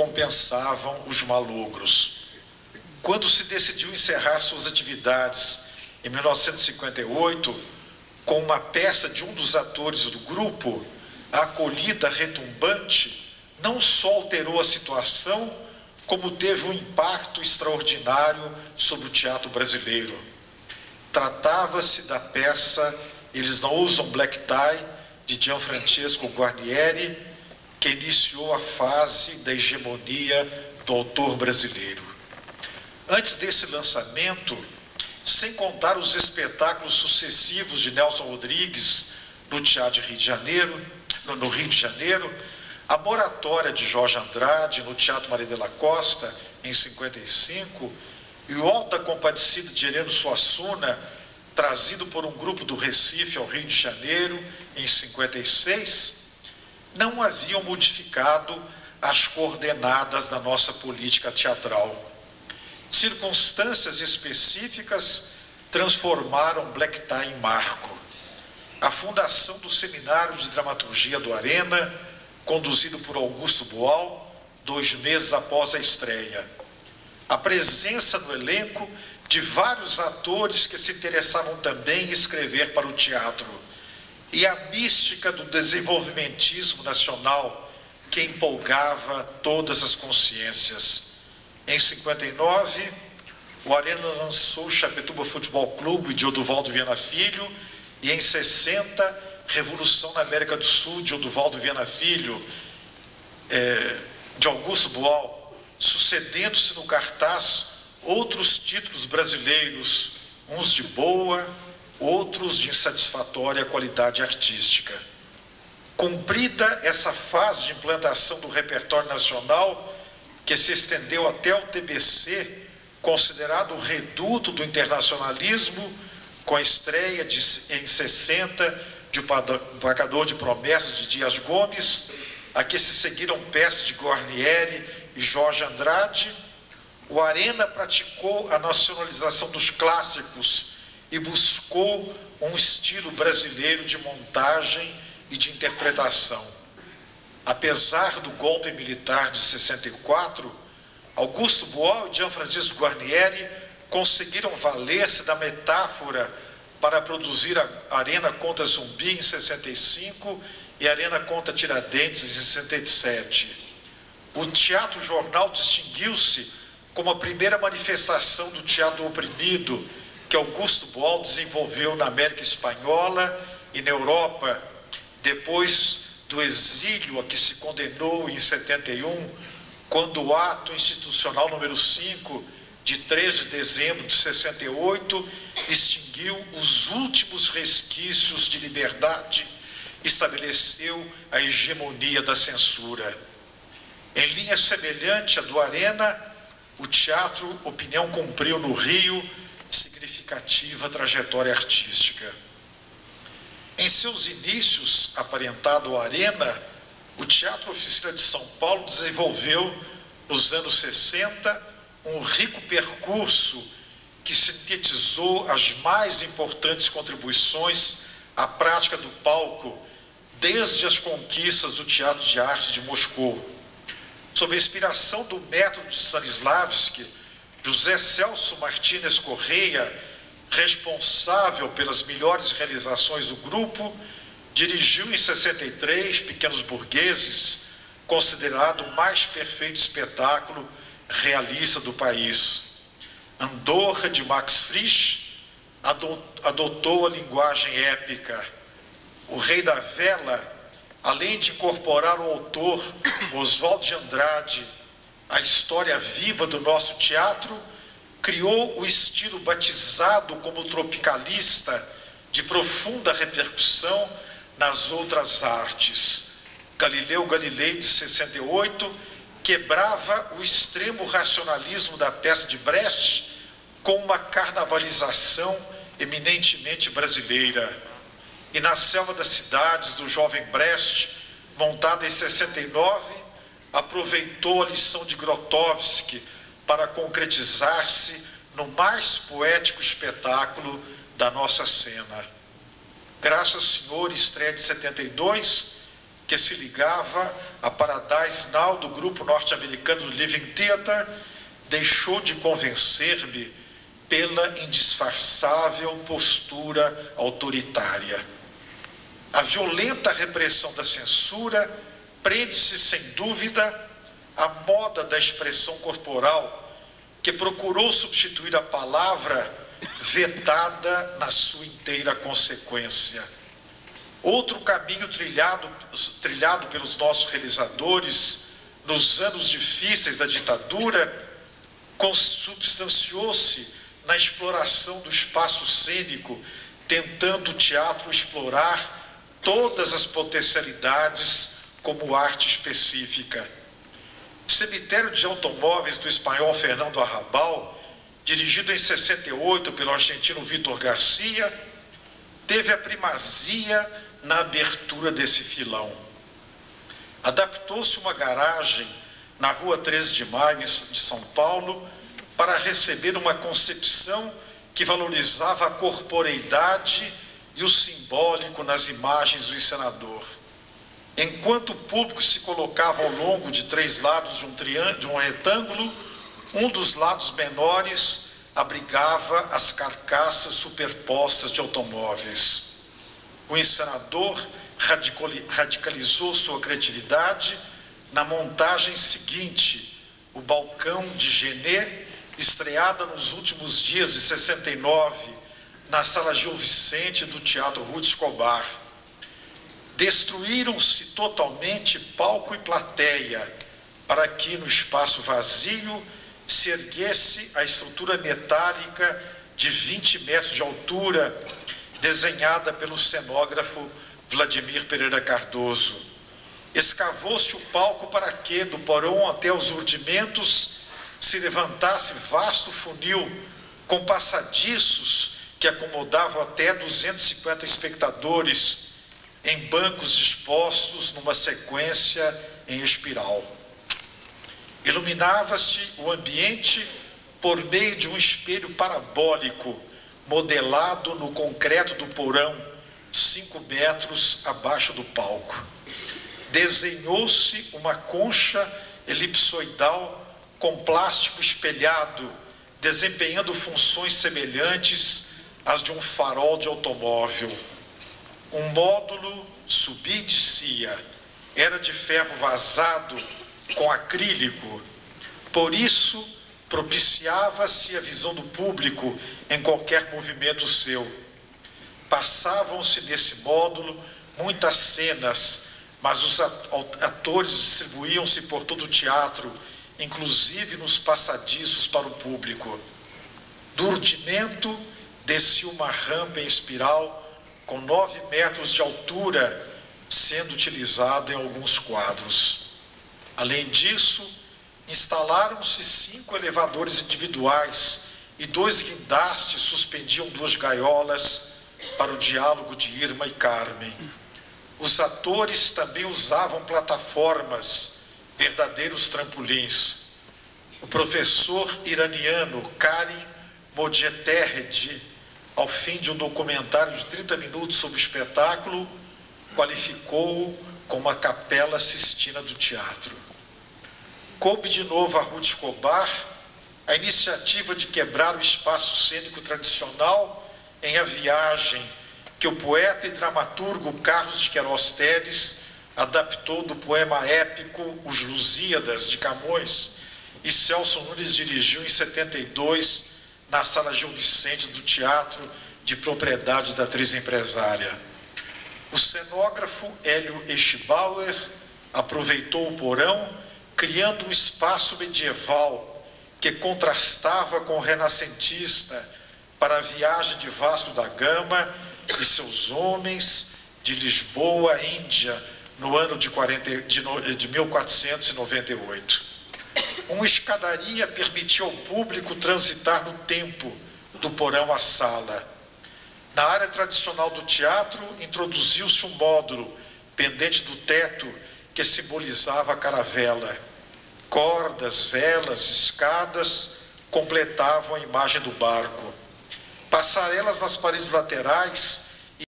compensavam os malogros. Quando se decidiu encerrar suas atividades em 1958, com uma peça de um dos atores do grupo, a acolhida retumbante não só alterou a situação, como teve um impacto extraordinário sobre o teatro brasileiro. Tratava-se da peça Eles Não Usam Black Tie, de Gianfrancesco Guarnieri, que iniciou a fase da hegemonia do autor brasileiro. Antes desse lançamento, sem contar os espetáculos sucessivos de Nelson Rodrigues no Teatro de Rio de Janeiro, no Rio de Janeiro, a Moratória de Jorge Andrade no Teatro Maria de la Costa, em 55, e o Alto da Compadecida de Heleno Suassuna, trazido por um grupo do Recife ao Rio de Janeiro, em 56, não haviam modificado as coordenadas da nossa política teatral. Circunstâncias específicas transformaram Black Tie em marco. A fundação do Seminário de Dramaturgia do Arena, conduzido por Augusto Boal, 2 meses após a estreia. A presença no elenco de vários atores que se interessavam também em escrever para o teatro. E a mística do desenvolvimentismo nacional que empolgava todas as consciências. Em 59, o Arena lançou o Chapecó Futebol Clube de Oduvaldo Viana Filho, e em 60, Revolução na América do Sul de Oduvaldo Viana Filho, de Augusto Boal, sucedendo-se no cartaz outros títulos brasileiros, uns de boa, outros de insatisfatória qualidade artística. Cumprida essa fase de implantação do repertório nacional, que se estendeu até o TBC, considerado o reduto do internacionalismo, com a estreia em 60 de O Pagador de Promessas de Dias Gomes, a que se seguiram peças de Guarnieri e Jorge Andrade, o Arena praticou a nacionalização dos clássicos e buscou um estilo brasileiro de montagem e de interpretação. Apesar do golpe militar de 64, Augusto Boal e Gianfrancesco Guarnieri conseguiram valer-se da metáfora para produzir a Arena Conta Zumbi em 65 e a Arena Conta Tiradentes em 67. O Teatro Jornal distinguiu-se como a primeira manifestação do teatro oprimido que Augusto Boal desenvolveu na América Espanhola e na Europa, depois do exílio a que se condenou em 71, quando o ato institucional número 5, de 3 de dezembro de 68, extinguiu os últimos resquícios de liberdade, estabeleceu a hegemonia da censura. Em linha semelhante à do Arena, o Teatro Opinião cumpriu no Rio significativa trajetória artística. Em seus inícios, aparentado ao Arena, o Teatro Oficina de São Paulo desenvolveu, nos anos 60, um rico percurso que sintetizou as mais importantes contribuições à prática do palco, desde as conquistas do Teatro de Arte de Moscou. Sob a inspiração do método de Stanislavski, José Celso Martínez Correia, responsável pelas melhores realizações do grupo, dirigiu em 63 Pequenos Burgueses, considerado o mais perfeito espetáculo realista do país. Andorra, de Max Frisch, adotou a linguagem épica. O Rei da Vela, além de incorporar o autor Oswald de Andrade à história viva do nosso teatro, criou o estilo batizado como tropicalista, de profunda repercussão nas outras artes. Galileu Galilei, de 68, quebrava o extremo racionalismo da peça de Brecht com uma carnavalização eminentemente brasileira. E na Selva das Cidades, do jovem Brecht, montada em 69, aproveitou a lição de Grotowski para concretizar-se no mais poético espetáculo da nossa cena. Graças, Senhor, estreia de 72, que se ligava a Paradise Now do grupo norte-americano Living Theatre, deixou de convencer-me pela indisfarçável postura autoritária. A violenta repressão da censura prende-se, sem dúvida, à moda da expressão corporal, que procurou substituir a palavra vetada na sua inteira consequência. Outro caminho trilhado pelos nossos realizadores nos anos difíceis da ditadura consubstanciou-se na exploração do espaço cênico, tentando o teatro explorar todas as potencialidades como arte específica. Cemitério de Automóveis do espanhol Fernando Arrabal, dirigido em 68 pelo argentino Vítor Garcia, teve a primazia na abertura desse filão. Adaptou-se uma garagem na rua 13 de Maio, de São Paulo, para receber uma concepção que valorizava a corporeidade e o simbólico nas imagens do encenador. Enquanto o público se colocava ao longo de 3 lados de um retângulo, um dos lados menores abrigava as carcaças superpostas de automóveis. O encenador radicalizou sua criatividade na montagem seguinte: o balcão de Genet, estreada nos últimos dias de 69, na Sala Gil Vicente do Teatro Ruth Escobar. Destruíram-se totalmente palco e plateia, para que no espaço vazio se erguesse a estrutura metálica de 20 metros de altura, desenhada pelo cenógrafo Vladimir Pereira Cardoso. Escavou-se o palco para que, do porão até os urdimentos, se levantasse vasto funil com passadiços que acomodavam até 250 espectadores em bancos dispostos numa sequência em espiral. Iluminava-se o ambiente por meio de um espelho parabólico modelado no concreto do porão, 5 metros abaixo do palco. Desenhou-se uma concha elipsoidal com plástico espelhado, desempenhando funções semelhantes às de um farol de automóvel. Um módulo subia e descia, era de ferro vazado com acrílico, por isso propiciava-se a visão do público em qualquer movimento seu. Passavam-se nesse módulo muitas cenas, mas os atores distribuíam-se por todo o teatro, inclusive nos passadiços para o público. Do urdimento descia uma rampa em espiral com 9 metros de altura, sendo utilizada em alguns quadros. Além disso, instalaram-se 5 elevadores individuais e 2 guindastes suspendiam 2 gaiolas para o diálogo de Irma e Carmen. Os atores também usavam plataformas, verdadeiros trampolins. O professor iraniano Karim Modjeterhed, ao fim de um documentário de 30 minutos sobre o espetáculo, qualificou-o como a Capela Sistina do teatro. Coube de novo a Ruth Escobar a iniciativa de quebrar o espaço cênico tradicional em A Viagem, que o poeta e dramaturgo Carlos de Queiroz Teles adaptou do poema épico Os Lusíadas, de Camões, e Celso Nunes dirigiu em 72 na Sala Gil Vicente do Teatro, de propriedade da atriz empresária. O cenógrafo Hélio Eschbauer aproveitou o porão, criando um espaço medieval que contrastava com o renascentista para a viagem de Vasco da Gama e seus homens de Lisboa à Índia no ano de 1498. Uma escadaria permitia ao público transitar no tempo do porão à sala. Na área tradicional do teatro, introduziu-se um módulo pendente do teto que simbolizava a caravela. Cordas, velas, escadas completavam a imagem do barco. Passarelas nas paredes laterais